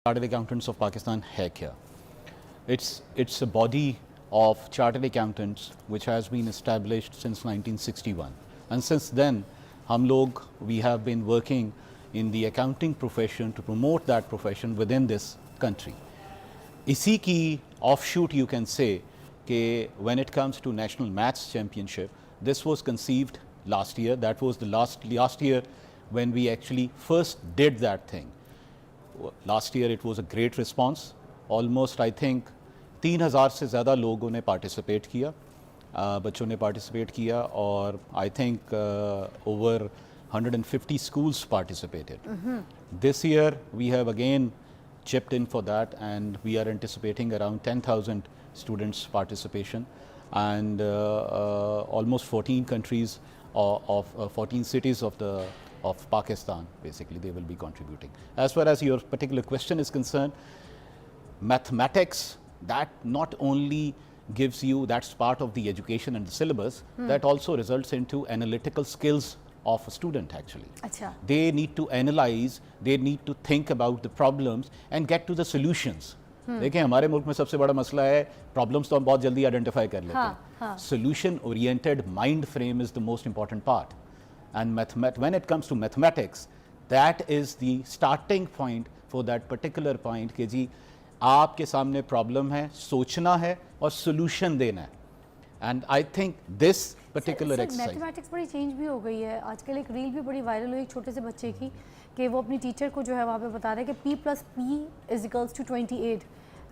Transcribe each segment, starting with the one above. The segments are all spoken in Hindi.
Chartered Accountants of Pakistan है क्या? It's a body of chartered accountants which has been established since 1961, and since then we have been working in the accounting profession to promote that profession within this country. इसी की offshoot you can say कि when it comes to National Maths Championship, this was conceived last year. That was the last year when we actually first did that thing. Last year it was a great response. Almost I think 3000 से ज़्यादा लोगों ने पार्टिसिपेट किया, बच्चों ने पार्टिसिपेट किया, और I think over 150 schools participated. This year we have again chipped in for that, and we are anticipating around 10,000 students participation, and almost 14 countries of 14 cities of Pakistan, basically they will be contributing. As far as your particular question is concerned, mathematics, that not only gives you, that's part of the education and the syllabus, that also results into analytical skills of a student actually. Achha. They need to analyze, they need to think about the problems and get to the solutions. देखिए हमारे मुल्क में सबसे बड़ा मसला है, प्रॉब्लम्स तो हम बहुत जल्दी आइडेंटिफाई कर लेते हैं, solution oriented mind frame is the most important part. And when it comes to mathematics, that is the starting point for that particular point कि जी आपके सामने प्रॉब्लम है, सोचना है और सोल्यूशन देना है. And I think this particular exercise, mathematics बड़ी चेंज भी हो गई है. आजकल एक रील भी बड़ी वायरल हुई एक छोटे से बच्चे की कि वो अपनी टीचर को जो है वहाँ पे बता रहे हैं कि P+P=28,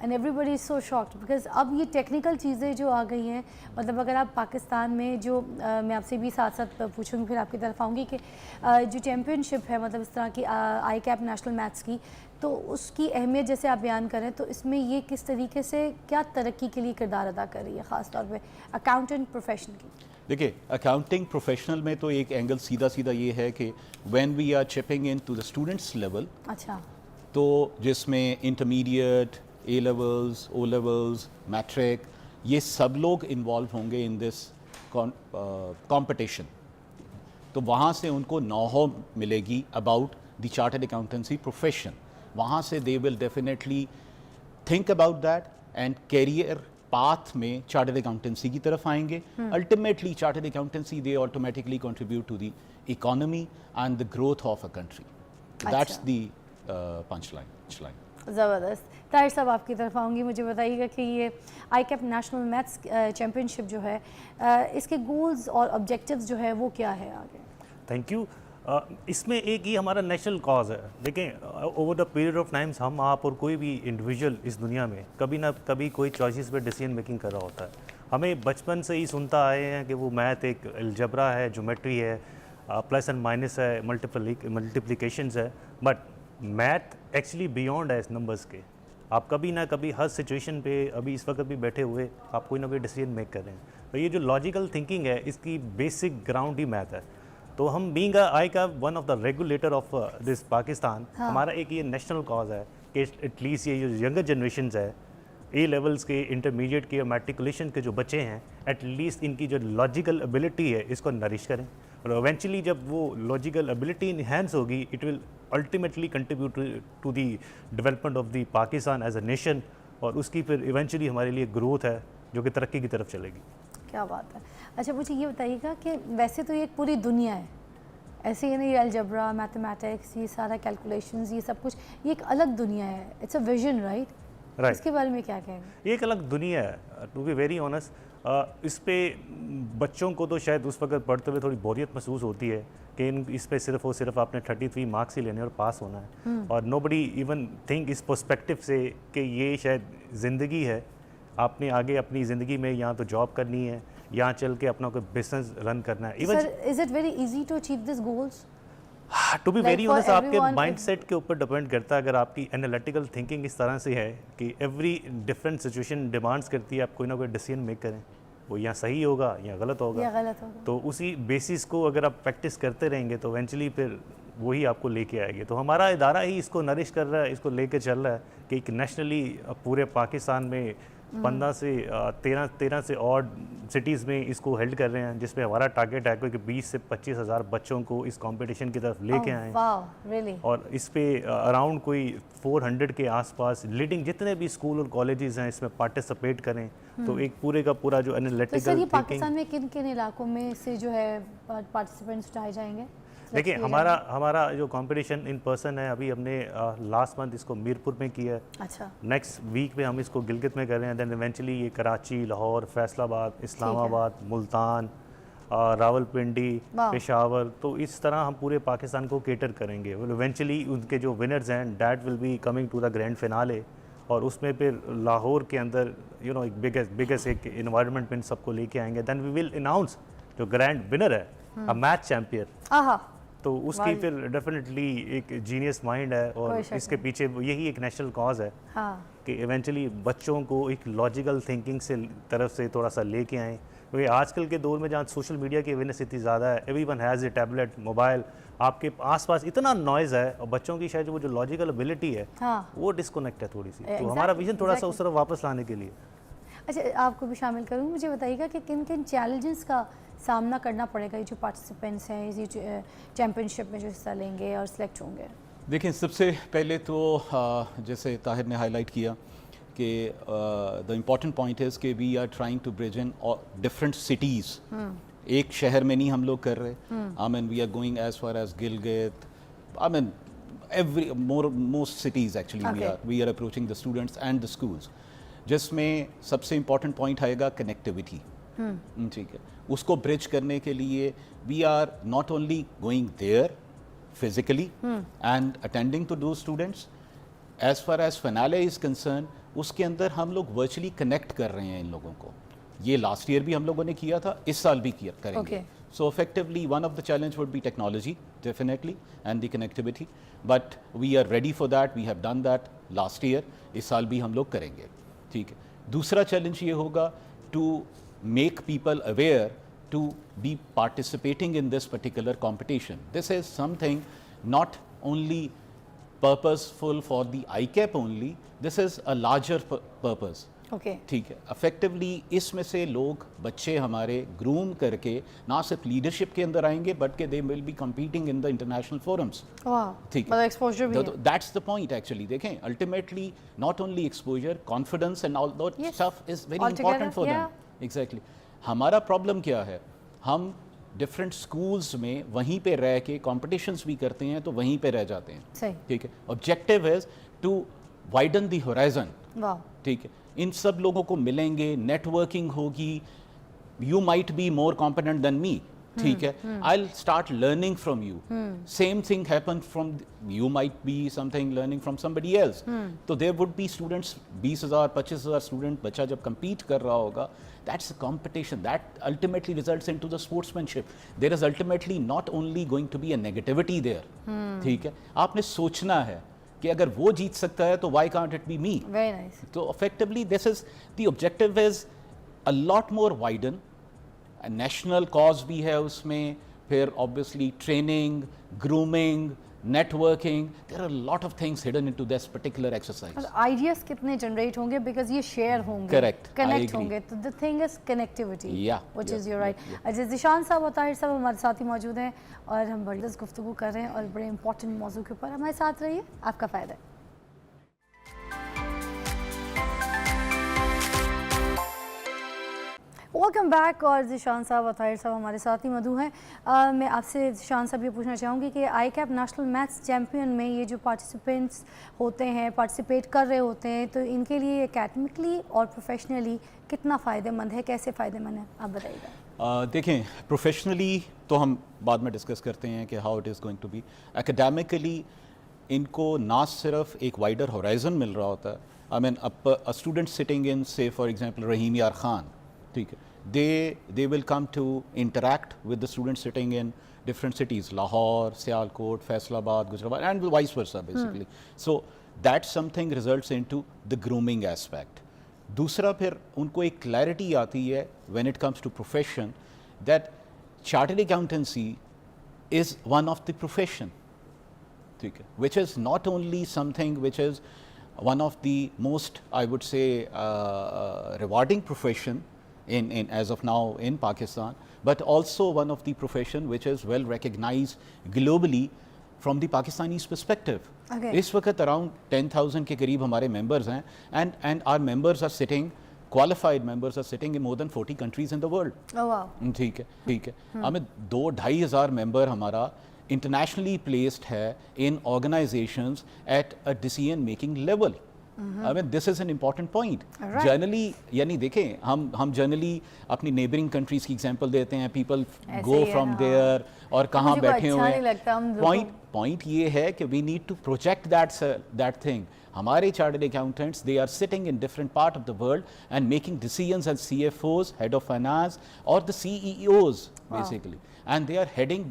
and everybody is so shocked because अब ये टेक्निकल चीज़ें जो आ गई हैं. मतलब अगर आप पाकिस्तान में जो मैं आपसे भी साथ साथ पूछूंगी, फिर आपकी तरफ आऊँगी कि जो चैम्पियनशिप है मतलब इस तरह की आई कैप नेशनल मैथ्स की, तो उसकी अहमियत जैसे आप बयान करें, तो इसमें ये किस तरीके से क्या तरक्की के लिए किरदार अदा कर रही है, ख़ास तौर पे अकाउंटेंट प्रोफेशन की? देखिए अकाउंटिंग प्रोफेशनल में तो एक एंगल सीधा सीधा ये है कि when we are chipping in to the students level, अच्छा, तो जिसमें intermediate, A levels, O levels, matric, ये सब लोग इन्वॉल्व होंगे इन दिस कंपटीशन, तो वहाँ से उनको नॉ मिलेगी about the chartered accountancy profession. वहाँ से they will definitely think about that and career path में चार्टर्ड अकाउंटेंसी की तरफ आएंगे. Ultimately chartered accountancy they automatically contribute to the economy and the growth of a country. That's the punch line. ज़बरदस्त. ताहिर साहब आपकी तरफ आऊँगी, मुझे बताइएगा कि ये आई कैप नेशनल मैथ्स चैम्पियनशिप जो है, इसके गोल्स और ऑब्जेक्टिव्स जो है वो क्या है आगे? Thank you. इसमें एक ही हमारा नेशनल कॉज है. देखें over the period of times हम आप और कोई भी इंडिविजुअल इस दुनिया में कभी ना कभी कोई चॉइसेस पे डिसीजन मेकिंग कर रहा होता है. हमें बचपन से ही सुनता आए हैं कि वो मैथ एक अलजबरा है, ज्योमेट्री है, प्लस एंड माइनस है, मल्टीप्लिकेशंस है, बट मैथ एक्चुअली बियॉन्ड है इस नंबर्स के. आप कभी ना कभी हर सिचुएशन पे अभी इस वक्त भी बैठे हुए आप कोई ना कोई डिसीजन मेक कर रहे हैं. तो ये जो लॉजिकल थिंकिंग है इसकी बेसिक ग्राउंड ही मैथ है. तो हम बीइंग आई का one of the regulator of this Pakistan, हमारा एक ये नेशनल कॉज है कि एटलीस्ट ये जो यंगर जनरेशन है, ए लेवल्स के, इंटरमीडिएट के, मैट्रिकुलेशन के जो बच्चे हैं, एटलीस्ट इनकी जो लॉजिकल एबिलिटी है इसको नरिश करें. और इवेंचुअली जब वो लॉजिकल एबिलिटी इनहेंस होगी, it will ultimately contribute to the development of the Pakistan as a nation, और उसकी फिर इवेंचुअली हमारे लिए ग्रोथ है जो कि तरक्की की तरफ चलेगी. क्या बात है. अच्छा मुझे ये बताइएगा कि वैसे तो ये एक पूरी दुनिया है, ऐसे ही नहीं, अलजबरा, मैथमेटिक्स, ये सारा कैलकुलेशंस, ये सब कुछ, ये एक अलग दुनिया है. It's a vision, right? इसके बारे में क्या कहेंगे? ये एक अलग दुनिया है, टू बी वेरी ऑनेस्ट. इस पे बच्चों को तो शायद उस वक्त पढ़ते हुए थोड़ी बोरियत महसूस होती है कि इस पे सिर्फ और सिर्फ आपने 33 मार्क्स ही लेने और पास होना है, और नोबडी इवन थिंक इस पर्सपेक्टिव से कि ये शायद ज़िंदगी है. आपने आगे अपनी ज़िंदगी में यहाँ तो जॉब करनी है, यहाँ चल के अपना कोई बिजनेस रन करना है. Even is it very easy to achieve this goals? To be very honest, आपके माइंडसेट के ऊपर डिपेंड करता है. अगर आपकी एनालिटिकल थिंकिंग इस तरह से है कि एवरी डिफरेंट सिचुएशन डिमांड्स करती है आप कोई ना कोई डिसीजन मेक करें, वो यहाँ सही होगा या गलत होगा, तो उसी बेसिस को अगर आप प्रैक्टिस करते रहेंगे तो इवेंचुअली फिर वही आपको लेके आएगी. तो हमारा इदारा ही इसको नरिश कर रहा है, इसको लेके चल रहा है कि एक नेशनली पूरे पाकिस्तान में 15 से 13 से और सिटीज़ में इसको हेल्ड कर रहे हैं, जिसमें हमारा टारगेट है कि 20 से 25 हज़ार बच्चों को इस कंपटीशन की तरफ लेके आएँ। वाह रियली। और इस पे अराउंड कोई 400 के आसपास लीडिंग जितने भी स्कूल और कॉलेजेस हैं इसमें पार्टिसिपेट करें। तो एक पूरे का पूरा जो तो एनालिटिकल सर ये थिंकिंग, पाकिस्तान में किन किन इलाकों में से जो है पार्टिसिपेंट्स उठाए जाएंगे? देखिए हमारा जो कंपटीशन इन पर्सन है, अभी हमने लास्ट मंथ इसको मीरपुर में किया है। अच्छा। नेक्स्ट वीक में हम इसको गिलगित में कर रहे हैं, देन इवेंचुअली ये कराची, लाहौर, फैसलाबाद, इस्लामाबाद, मुल्तान, रावलपिंडी, वाह। पेशावर, तो इस तरह हम पूरे पाकिस्तान को केटर करेंगे। इवेंचुअली उनके जो विनर्स हैं that will be coming to the grand finale, और उसमें फिर लाहौर के अंदर एक बिगेस्ट एक इन्वायरमेंट में इन सबको लेके आएंगे। देन वी विल अनाउंस जो ग्रैंड विनर है, अ मैच चैंपियन। आहा। तो उसकी फिर डेफिनेटली एक जीनियस माइंड है, और कोई शक इसके पीछे यही एक नेशनल कॉज है हाँ। कि इवेंचुअली बच्चों को एक लॉजिकल थिंकिंग से तरफ से थोड़ा सा लेके आएँ, क्योंकि आजकल के दौर में जहाँ सोशल मीडिया की अवेयरनेस इतनी ज़्यादा है, everyone has a tablet, mobile, आपके आसपास इतना नॉइज़ है, और बच्चों की शायद वो जो लॉजिकल एबिलिटी है हाँ। वो डिस्कनेक्ट है थोड़ी सी। तो Exactly, हमारा विजन थोड़ा सा exactly. उस तरफ वापस लाने के लिए। अच्छा, आपको भी शामिल करूँ, मुझे बताइएगा कि किन किन चैलेंजेस का सामना करना पड़ेगा ये जो पार्टिसिपेंट्स हैं ये चैम्पियनशिप में जो हिस्सा लेंगे और सिलेक्ट होंगे? देखिए, सबसे पहले तो जैसे ताहिर ने हाईलाइट किया कि द इम्पॉर्टेंट पॉइंट इज़ कि we are trying to bridge in different cities. एक शहर में नहीं हम लोग कर रहे, I mean we are going as far as Gilgit, I mean every most cities actually we are approaching the students and the schools, जिसमें सबसे इम्पॉर्टेंट पॉइंट आएगा कनेक्टिविटी। ठीक है, उसको ब्रिज करने के लिए we are not only going there physically and attending to दो students, as far as finale is concern, उसके अंदर हम लोग वर्चुअली कनेक्ट कर रहे हैं इन लोगों को। ये लास्ट ईयर भी हम लोगों ने किया था, इस साल भी किया करेंगे। So effectively one of the challenge would be technology definitely and the connectivity, but we are ready for that, we have done that last year, इस साल भी हम लोग करेंगे। ठीक है, दूसरा चैलेंज ये होगा to make people aware to be participating in this particular competition. This is something not only purposeful for the ICAP only, this is a larger purpose. ठीक है, अफेक्टिवली इसमें से लोग बच्चे हमारे ग्रूम करके ना सिर्फ लीडरशिप के अंदर आएंगे बट के they will be competing in the international forums. ठीक है, एक्सपोजर भी है, दैट्स द पॉइंट एक्चुअली। देखें, ultimately not only exposure, confidence and all that stuff is very important for them. Exactly, हमारा प्रॉब्लम क्या है, हम डिफरेंट स्कूल्स में वहीं पे रह के कॉम्पिटिशन्स भी करते हैं तो वहीं पे रह जाते हैं। ठीक है, objective is to widen the horizon. ठीक है, इन सब लोगों को मिलेंगे, नेटवर्किंग होगी, you might be more competent than me. ठीक है, I will start learning from you, same thing happen from you, might be something learning from somebody else. तो there would be students, 20,000 25,000 student बच्चा जब compete कर रहा होगा, that's a competition that ultimately results into the sportsmanship. There is ultimately not only going to be a negativity there. ठीक है, आपने सोचना है कि अगर वो जीत सकता है तो why can't it be me? Very nice. तो effectively this is the objective is a lot more widen. A national cause भी है उसमें, फिर obviously training, grooming, networking, there are a lot of things hidden into this particular exercise. Ideas कितने जनरेट होंगे बिकॉज ये शेयर होंगे, Correct, कनेक्ट होंगे, तो the thing is connectivity, which is your right. अच्छा, ज़िशान साहब और ताहिर साहब हमारे साथ ही मौजूद हैं और हम बड़ी गुफ्तगू कर रहे हैं और बड़े इंपॉर्टेंट मौजू के ऊपर। हमारे साथ रहिए, आपका फ़ायदा है। Welcome back. और ज़िशान साहब और ताहिर साहब हमारे साथ ही मौजूद हैं। मैं आपसे ज़िशान साहब ये पूछना चाहूँगी कि ICAP नेशनल मैथ्स चैम्पियन में ये जो पार्टिसिपेंट्स होते हैं, पार्टिसिपेट कर रहे होते हैं, तो इनके लिए एकेडमिकली और प्रोफेशनली कितना फ़ायदेमंद है, कैसे फ़ायदेमंद है, आप बताइएगा। देखें, प्रोफेशनली तो हम बाद में डिस्कस करते हैं कि how it is going to be. Academically इनको ना सिर्फ एक वाइडर होराइजन मिल रहा होता है, I mean a student sitting in से फॉर एग्जांपल रहीम यार खान, ठीक है, they will come to interact with the students sitting in different cities, Lahore, Sialkot, Faisalabad, Gujranwala, and vice versa basically. So that something results into the grooming aspect. दूसरा, फिर उनको एक clarity आती है when it comes to profession that chartered accountancy is one of the profession, ठीक है, which is not only something which is one of the most, I would say, rewarding profession in as of now in Pakistan, but also one of the profession which is well recognized globally from the Pakistanis perspective. Okay. इस वक्त अराउंड 10,000 के करीब हमारे मेंबर्स हैं and our members are sitting, qualified members are sitting in more than 40 countries in the world. Oh wow. ठीक है. हमें 2-2.5 हज़ार मेंबर हमारा इंटरनेशनली प्लेस्ड है in organisations at a decision making level. I mean this is an important point. Alright. Generally यानी देखें हम जनरली अपनी नेबरिंग कंट्रीज की एग्जांपल देते हैं, पीपल ऐसे गो ही है, फ्रॉम हाँ. देयर और कहाँ मुझे कोई बैठे अच्छा हुए नहीं लगता, हम हैं. लोगों- पॉइंट ये है कि we need to project that thing. हमारे chartered accountants, they are sitting in different part of the world and making decisions as CFOs, head of finance और the CEOs basically, and they are heading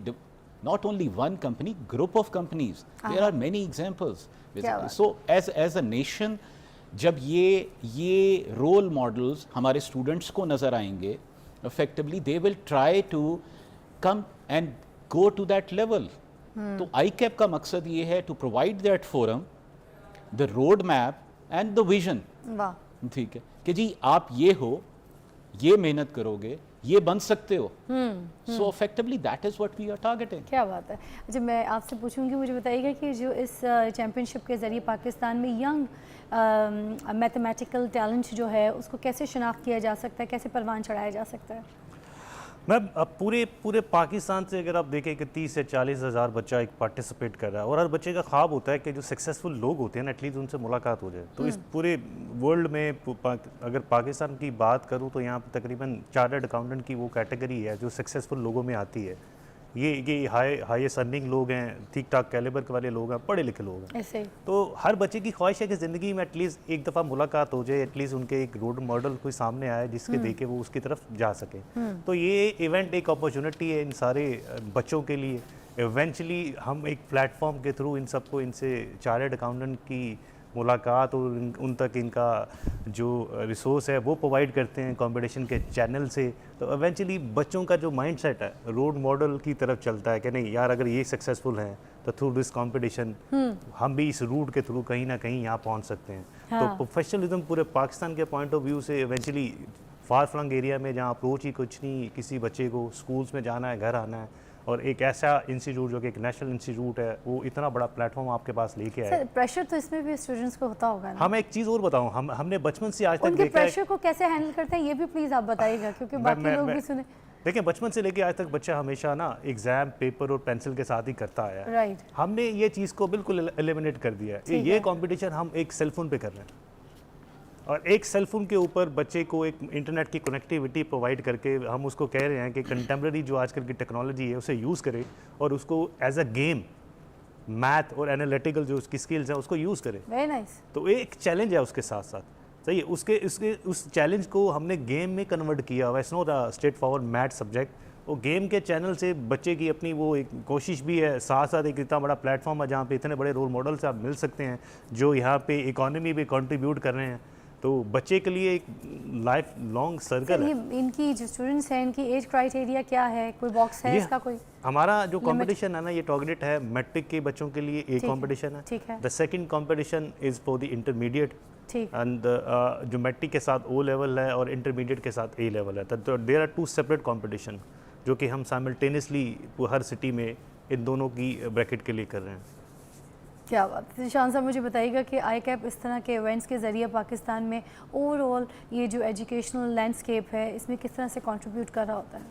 not only one company, group of companies. There are many examples basically. बात. So as a nation, जब ये रोल मॉडल्स हमारे स्टूडेंट्स को नज़र आएंगे, effectively they will try to come and go to that level. तो ICAP का मकसद ये है to provide that forum, the road map and the vision. वाह. ठीक है कि जी आप ये हो, ये मेहनत करोगे, ये बन सकते हो. So effectively that is what we are targeting. क्या बात है. अच्छा, मैं आपसे पूछूंगी, मुझे बताइएगा कि जो इस चैम्पियनशिप के ज़रिए पाकिस्तान में यंग मैथमेटिकल टैलेंट जो है उसको कैसे शनाख्त किया जा सकता है, कैसे परवान चढ़ाया जा सकता है? मैम अब पूरे पाकिस्तान से अगर आप देखें कि 30 से 40 हज़ार बच्चा एक पार्टिसिपेट कर रहा है और हर बच्चे का ख्वाब होता है कि जो सक्सेसफुल लोग होते हैं ना एटलीस्ट उनसे मुलाकात हो जाए. तो इस पूरे वर्ल्ड में अगर पाकिस्तान की बात करूं तो यहाँ पर तकरीबन चार्टर्ड अकाउंटेंट की वो कैटेगरी है जो सक्सेसफुल लोगों में आती है. ये हाईएस्ट अर्निंग लोग हैं, ठीक ठाक कैलिबर के वाले लोग हैं, पढ़े लिखे लोग हैं. ऐसे ही. तो हर बच्चे की ख्वाहिश है कि ज़िंदगी में एटलीस्ट एक दफ़ा मुलाकात हो जाए, एटलीस्ट उनके एक रोल मॉडल कोई सामने आए जिसके देखे वो उसकी तरफ जा सके. तो ये इवेंट एक अपॉर्चुनिटी है इन सारे बच्चों के लिए. इवेंचुअली हम एक प्लेटफॉर्म के थ्रू इन सबको, इनसे चार्टर्ड अकाउंटेंट की मुलाकात और उन तक इनका जो रिसोर्स है वो प्रोवाइड करते हैं कंपटीशन के चैनल से. तो इवेंचुअली बच्चों का जो माइंडसेट है रोल मॉडल की तरफ चलता है कि नहीं यार अगर ये सक्सेसफुल हैं तो थ्रू दिस कंपटीशन हम भी इस रूट के थ्रू कहीं ना कहीं यहाँ पहुँच सकते हैं. तो प्रोफेशनलिज्म पूरे पाकिस्तान के पॉइंट ऑफ व्यू से इवेंचुअली फार फ्लंग एरिया में जहाँ अप्रोच ही कुछ नहीं, किसी बच्चे को स्कूल्स में जाना है, घर आना है, और एक ऐसा इंस्टीट्यूट जो कि एक नेशनल इंस्टीट्यूट है वो इतना बड़ा प्लेटफॉर्म आपके पास लेके आए. सर, प्रेशर तो इसमें भी स्टूडेंट्स को होता होगा ना? हाँ, मैं एक चीज़ और बताऊँ, हमने बचपन से आज तक उनके देखा है. प्रेशर को कैसे हैंडल करते हैं ये भी प्लीज़ आप बताइएगा, क्योंकि बाकी लोग भी सुने. देखिए बचपन से लेके आज तक बच्चा हमेशा ना एग्जाम पेपर और पेंसिल के साथ ही करता आया है. राइट. हमने ये चीज़ को बिल्कुल एलिमिनेट कर दिया है. ठीक ये है. कंपटीशन हम एक सेलफोन पे कर रहे हैं और एक सेलफोन के ऊपर बच्चे को एक इंटरनेट की कनेक्टिविटी प्रोवाइड करके हम उसको कह रहे हैं कि कंटेम्प्रेरी जो आजकल की टेक्नोलॉजी है उसे यूज़ करे और उसको एज अ गेम मैथ और एनालिटिकल जो उसकी स्किल्स हैं उसको यूज़ करे. Very nice. तो एक चैलेंज है उसके साथ साथ. सही है, उसके उस चैलेंज को हमने गेम में कन्वर्ट किया हुआ. It's not a straight forward math subject. वो गेम के चैनल से बच्चे की अपनी वो एक कोशिश भी है, साथ साथ एक इतना बड़ा प्लेटफॉर्म है जहाँ पे इतने बड़े रोल मॉडल से आप मिल सकते हैं जो यहाँ पे इकोनॉमी भी कंट्रीब्यूट कर रहे हैं. तो बच्चे के लिए एक लाइफ लॉन्ग सर्कल है. इनकी जो स्टूडेंट्स हैं इनकी एज क्राइटेरिया क्या है, कोई बॉक्स है इसका कोई? हमारा जो कंपटीशन है ना ये टारगेट है मैट्रिक के बच्चों के लिए एक ठीक है, कंपटीशन है. ठीक है. The second competition is for the intermediate. ठीक. एंड जो मैट्रिक के साथ ओ लेवल है और इंटरमीडिएट के साथ ए लेवल है. तो देयर आर 2 सेपरेट कंपटीशन जो कि हम साइमल्टेनियसली हर सिटी में इन दोनों की ब्रैकेट के लिए कर रहे हैं. क्या बात है. शान साहब मुझे बताइएगा कि ICAP इस तरह के इवेंट्स के ज़रिए पाकिस्तान में ओवरऑल ये जो एजुकेशनल लैंडस्केप है इसमें किस तरह से कंट्रीब्यूट कर रहा होता है?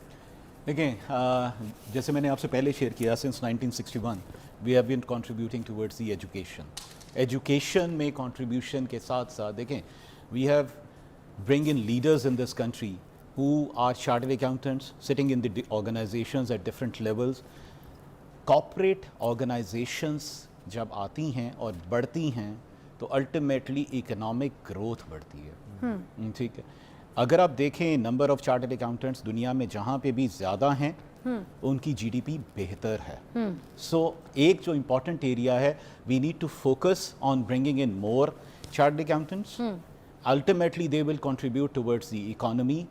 देखें, जैसे मैंने आपसे पहले शेयर किया, since 1961 we have been contributing towards the education में कंट्रीब्यूशन के साथ साथ देखें we have bring in leaders in this country who are chartered accountants sitting in the organizations at different levels. Corporate organizations जब आती हैं और बढ़ती हैं तो अल्टीमेटली इकोनॉमिक ग्रोथ बढ़ती है. ठीक है, अगर आप देखें नंबर ऑफ चार्टर्ड अकाउंटेंट्स दुनिया में जहाँ पे भी ज़्यादा हैं उनकी GDP बेहतर है. सो एक जो इम्पॉर्टेंट एरिया है, we need to focus on bringing in more chartered accountants. Ultimately they will contribute towards the economy